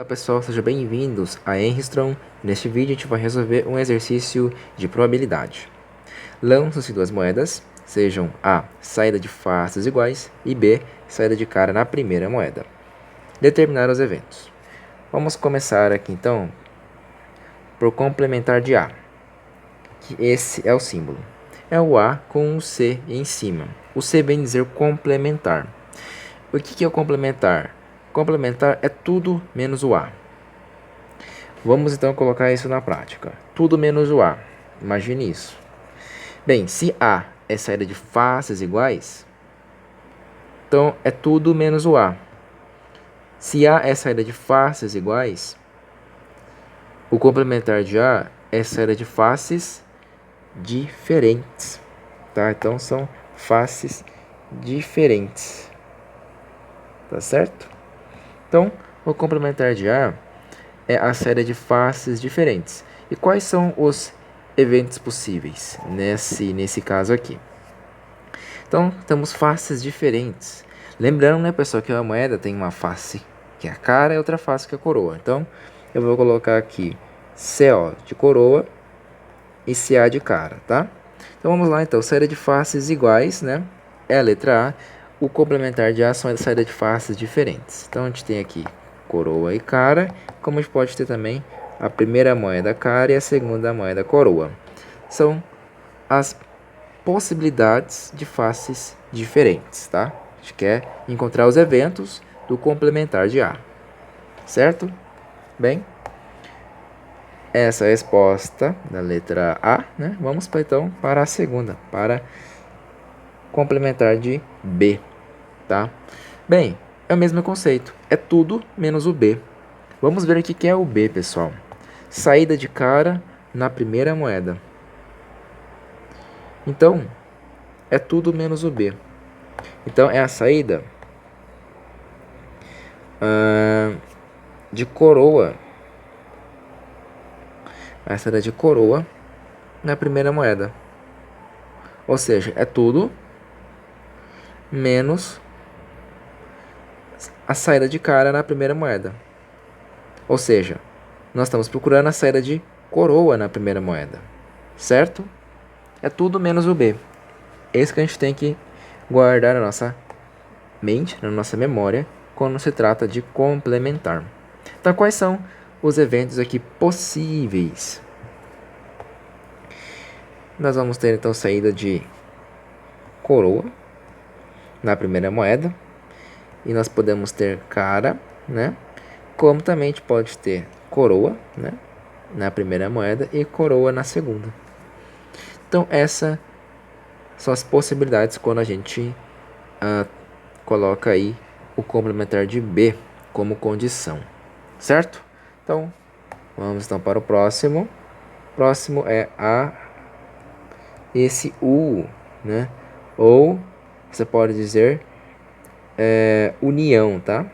Olá pessoal, sejam bem-vindos a Enristron. Neste vídeo a gente vai resolver um exercício de probabilidade. Lançam-se duas moedas, sejam A, saída de faces iguais e B, saída de cara na primeira moeda. Determinar os eventos. Vamos começar aqui então por complementar de A, que esse é o símbolo. É o A com o C em cima. O C vem dizer complementar. O que é o complementar? Complementar é tudo menos o A. Vamos então colocar isso na prática. Tudo menos o A. Imagine isso. Bem, se A é saída de faces iguais, então é tudo menos o A. Se A é saída de faces iguais, o complementar de A é saída de faces diferentes. Tá? Então são faces diferentes. Tá certo? Então, o complementar de A é a série de faces diferentes. E quais são os eventos possíveis nesse caso aqui? Então, temos faces diferentes. Lembrando, né, pessoal, que a moeda tem uma face que é a cara e outra face que é a coroa. Então, eu vou colocar aqui CO de coroa e CA de cara, tá? Então, vamos lá, então. Série de faces iguais, né? É a letra A. O complementar de A são as séries de faces diferentes. Então, a gente tem aqui coroa e cara, como a gente pode ter também a primeira moeda cara e a segunda moeda coroa. São as possibilidades de faces diferentes, tá? A gente quer encontrar os eventos do complementar de A, certo? Bem, essa é a resposta da letra A, né? Vamos então para a segunda, para complementar de B, tá? Bem, é o mesmo conceito, é tudo menos o B. Vamos ver o que é o B, pessoal. Saída de cara na primeira moeda. Então, é tudo menos o B. Então, é a saída de coroa. A saída de coroa na primeira moeda. Ou seja, é tudo menos a saída de cara na primeira moeda. Ou seja, nós estamos procurando a saída de coroa na primeira moeda. Certo? É tudo menos o B. Esse que a gente tem que guardar na nossa mente, na nossa memória, quando se trata de complementar. Então, quais são os eventos aqui possíveis? Nós vamos ter, então, saída de coroa na primeira moeda. E nós podemos ter cara, né? Como também a gente pode ter coroa, né? Na primeira moeda e coroa na segunda. Então, essas são as possibilidades quando a gente coloca aí o complementar de B como condição, certo? Então, vamos então para o próximo. Próximo é esse U, né? Ou você pode dizer união, tá?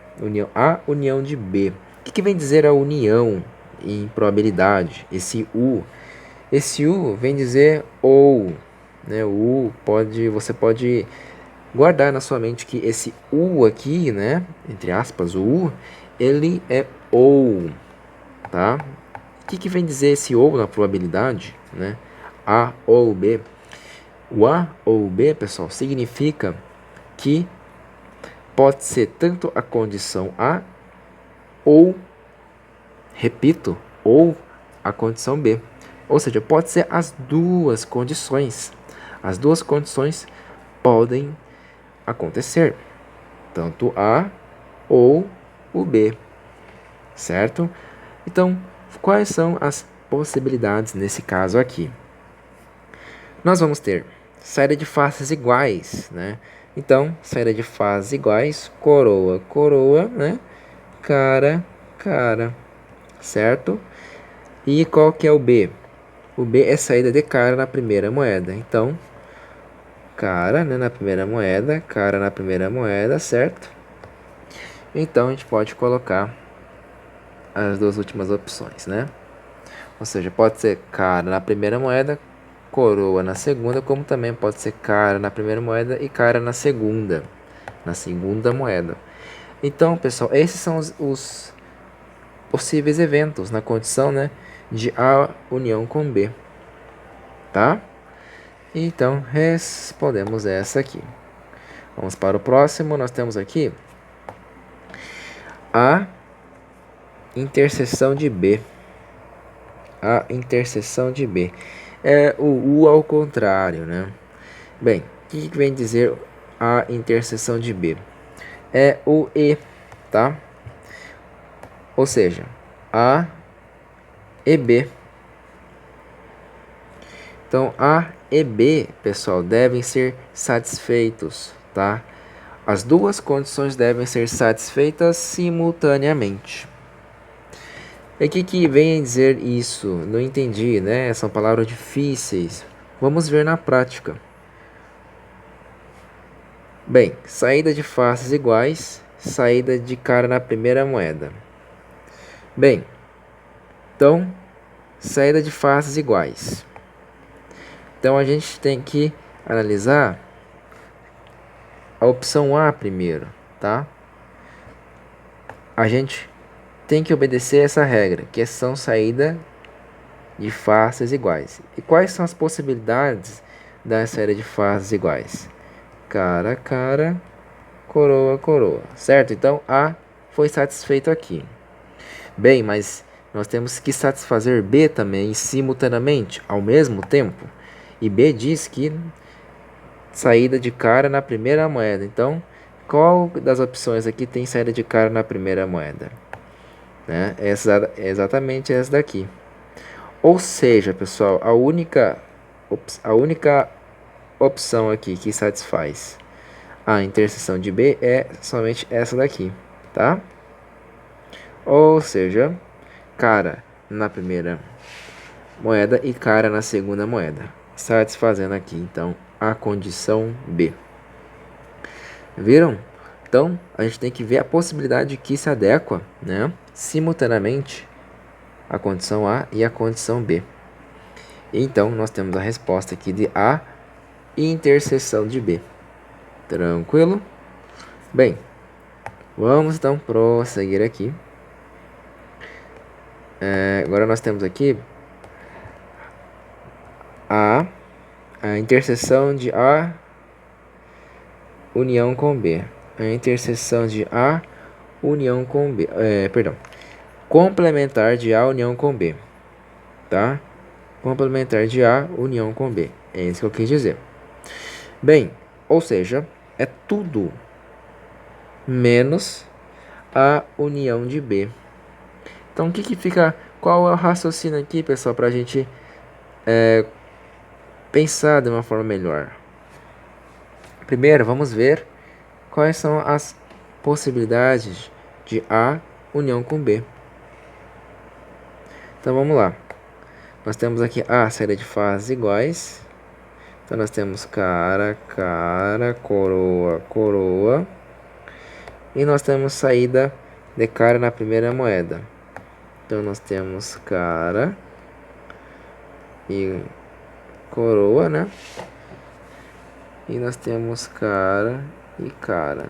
União de B. O que vem dizer a união em probabilidade? Esse U vem dizer ou, né? O U você pode guardar na sua mente que esse U aqui, né? Entre aspas, o U, ele é ou, tá? O que vem dizer esse ou na probabilidade, né? A ou B. O A ou B, pessoal, significa que pode ser tanto a condição A ou, repito, ou a condição B. Ou seja, pode ser as duas condições. As duas condições podem acontecer, tanto A ou o B, certo? Então, quais são as possibilidades nesse caso aqui? Nós vamos ter saída de faces iguais, né? Então, saída de faces iguais, coroa, coroa, né? Cara, cara, certo? E qual que é o B? O B é saída de cara na primeira moeda. Então, cara, né, na primeira moeda, cara na primeira moeda, certo? Então, a gente pode colocar as duas últimas opções, né? Ou seja, pode ser cara na primeira moeda, coroa na segunda, como também pode ser cara na primeira moeda e cara na segunda moeda. Então, pessoal, esses são os possíveis eventos na condição, né, de A união com B, tá? Então, respondemos essa aqui. Vamos para o próximo. Nós temos aqui a interseção de B. A interseção de B. É o U ao contrário, né? Bem, o que vem dizer a interseção de B? É o E, tá? Ou seja, A e B. Então, A e B, pessoal, devem ser satisfeitos, tá? As duas condições devem ser satisfeitas simultaneamente. E o que vem dizer isso? Não entendi, né? São palavras difíceis. Vamos ver na prática. Bem, saída de faces iguais, saída de cara na primeira moeda. Bem, então, saída de faces iguais. Então, a gente tem que analisar a opção A primeiro, tá? A gente tem que obedecer essa regra, que são saída de faces iguais. E quais são as possibilidades da saída de faces iguais? Cara, cara, coroa, coroa, certo? Então, A foi satisfeito aqui. Bem, mas nós temos que satisfazer B também simultaneamente, ao mesmo tempo. E B diz que saída de cara na primeira moeda. Então, qual das opções aqui tem saída de cara na primeira moeda? Né? Exatamente essa daqui. Ou seja, pessoal, a única opção aqui que satisfaz a interseção de B é somente essa daqui, tá? Ou seja, cara na primeira moeda e cara na segunda moeda, satisfazendo aqui, então, a condição B. Viram? Então, a gente tem que ver a possibilidade que se adequa, né, simultaneamente a condição A e a condição B. Então, nós temos a resposta aqui de A e interseção de B. Tranquilo? Bem, vamos então prosseguir aqui. Agora nós temos aqui a interseção de A união com B. A interseção de A união com B. Complementar de A união com B. Tá? Complementar de A união com B. É isso que eu quis dizer. Bem, ou seja, é tudo menos a união de B. Então, o que fica... Qual é o raciocínio aqui, pessoal, para a gente pensar de uma forma melhor? Primeiro, vamos ver quais são as possibilidades de A união com B. Então, vamos lá. Nós temos aqui A, saída de faces iguais. Então, nós temos cara, cara, coroa, coroa. E nós temos saída de cara na primeira moeda. Então, nós temos cara e coroa, né? E nós temos cara e cara,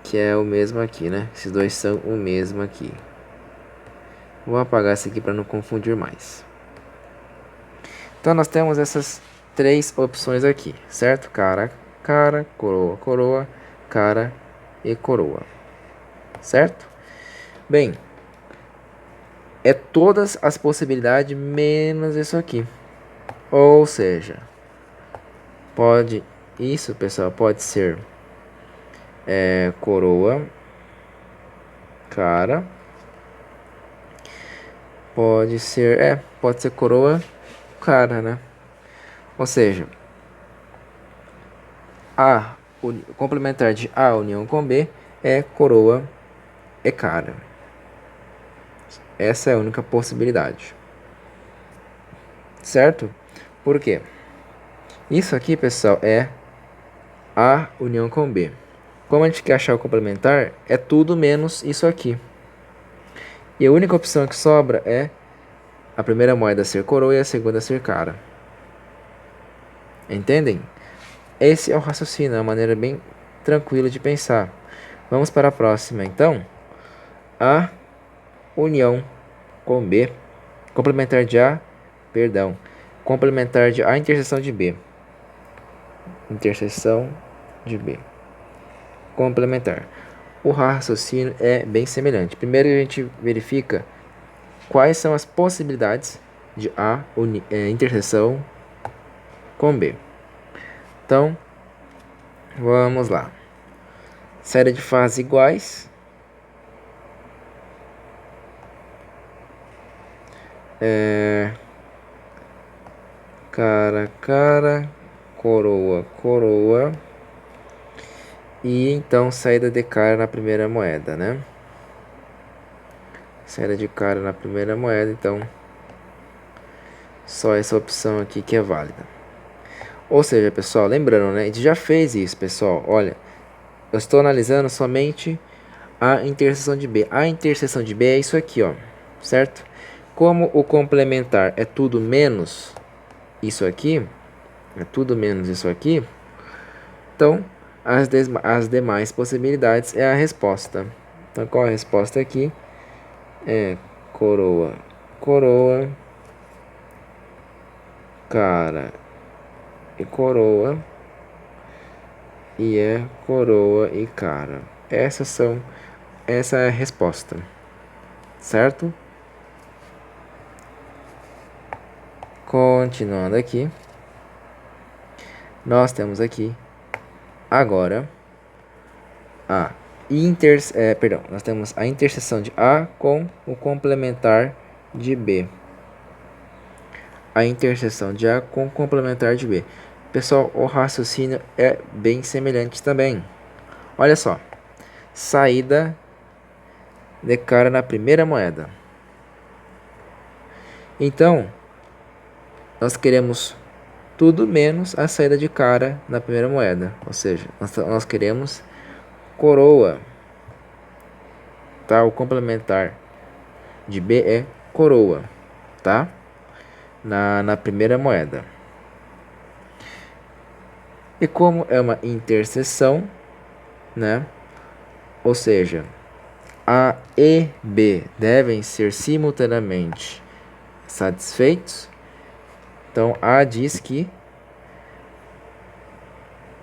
que é o mesmo aqui, né? Esses dois são o mesmo aqui. Vou apagar esse aqui para não confundir mais. Então, nós temos essas três opções aqui, certo? Cara, cara, coroa, coroa, cara e coroa, certo? Bem, é todas as possibilidades menos isso aqui. Ou seja, isso, pessoal, pode ser coroa, cara, pode ser coroa, cara, né? Ou seja, o complementar de A união com B é coroa e cara. Essa é a única possibilidade. Certo? Por quê? Isso aqui, pessoal, é A união com B. Como a gente quer achar o complementar, é tudo menos isso aqui. E a única opção que sobra é a primeira moeda ser coroa e a segunda ser cara. Entendem? Esse é o raciocínio, é uma maneira bem tranquila de pensar. Vamos para a próxima, então. A união com B. Complementar de A, perdão. Complementar de A, interseção de B. Interseção de B. Complementar. O raciocínio é bem semelhante. Primeiro a gente verifica quais são as possibilidades de A interseção com B. Então, vamos lá. Saída de fases iguais. Cara, coroa, coroa. E então saída de cara na primeira moeda, né? Saída de cara na primeira moeda, então só essa opção aqui que é válida. Ou seja, pessoal, lembrando, né? A gente já fez isso, pessoal. Olha, eu estou analisando somente a interseção de B. A interseção de B é isso aqui, ó, certo? Como o complementar é tudo menos isso aqui, é tudo menos isso aqui, então as demais possibilidades é a resposta. Então qual é a resposta aqui? É coroa, coroa, cara e coroa, e é coroa e cara. Essa é a resposta, certo? Continuando aqui, nós temos aqui agora nós temos a interseção de A com o complementar de B. A interseção de A com o complementar de B. Pessoal, o raciocínio é bem semelhante também. Olha só. Saída de cara na primeira moeda. Então, nós queremos tudo menos a saída de cara na primeira moeda. Ou seja, nós queremos coroa. Tá? O complementar de B é coroa, tá? Na primeira moeda. E como é uma interseção, né? Ou seja, A e B devem ser simultaneamente satisfeitos. Então, A diz que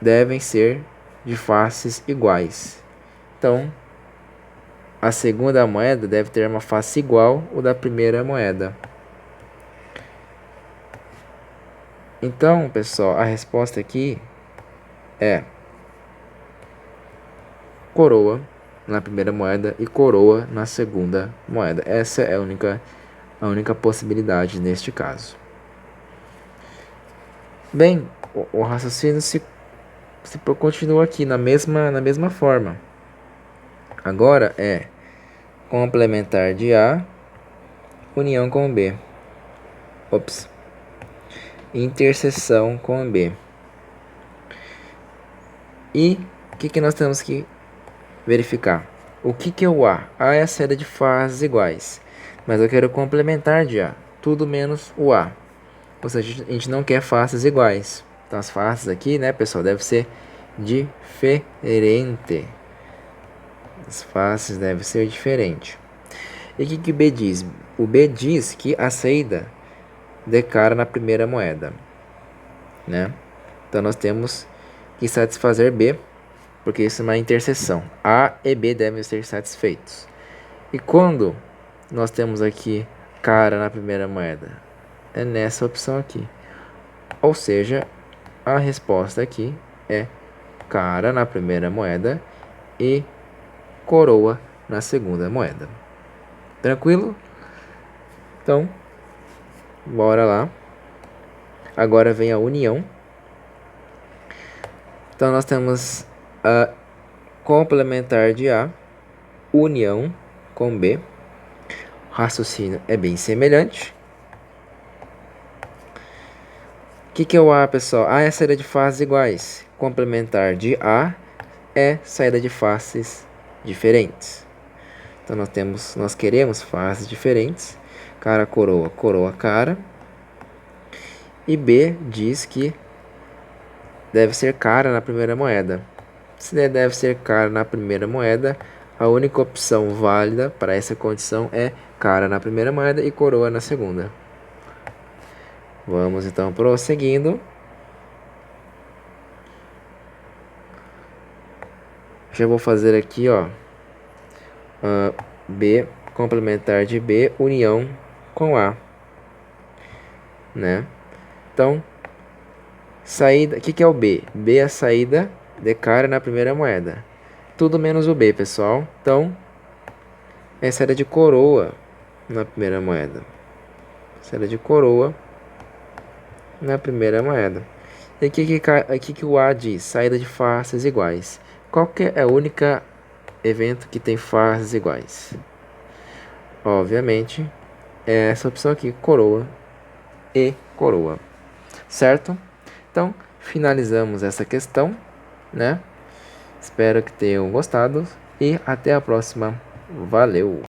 devem ser de faces iguais. Então, a segunda moeda deve ter uma face igual ao da primeira moeda. Então, pessoal, a resposta aqui é coroa na primeira moeda e coroa na segunda moeda. Essa é a única possibilidade neste caso. Bem, o raciocínio se continua aqui na mesma forma. Agora é complementar de A, união com B. Interseção com B. E o que nós temos que verificar? O que é o A? A é a saída de fases iguais. Mas eu quero complementar de A. Tudo menos o A. Ou seja, a gente não quer faces iguais. Então as faces aqui, né, pessoal, deve ser diferente. As faces devem ser diferentes. E o que o B diz? O B diz que a saída de cara na primeira moeda, né? Então nós temos que satisfazer B, porque isso é uma interseção. A e B devem ser satisfeitos. E quando nós temos aqui cara na primeira moeda? É nessa opção aqui. Ou seja, a resposta aqui é cara na primeira moeda e coroa na segunda moeda. Tranquilo? Então, bora lá. Agora vem a união. Então, nós temos a complementar de A, união com B. O raciocínio é bem semelhante. O que é o A, pessoal? A é saída de faces iguais. Complementar de A é saída de faces diferentes. Então nós queremos faces diferentes. Cara, coroa, coroa, cara. E B diz que deve ser cara na primeira moeda. Se deve ser cara na primeira moeda, a única opção válida para essa condição é cara na primeira moeda e coroa na segunda. Vamos então prosseguindo. Já vou fazer aqui, ó, B complementar de B, união com A, né? Então, saída, o que é o B? B é a saída de cara na primeira moeda. Tudo menos o B, pessoal. Então, é a saída de coroa na primeira moeda. Saída de coroa na primeira moeda. E aqui que o A diz? Saída de faces iguais. Qual que é o único evento que tem faces iguais? Obviamente, é essa opção aqui, coroa e coroa. Certo? Então, finalizamos essa questão, né? Espero que tenham gostado e até a próxima. Valeu!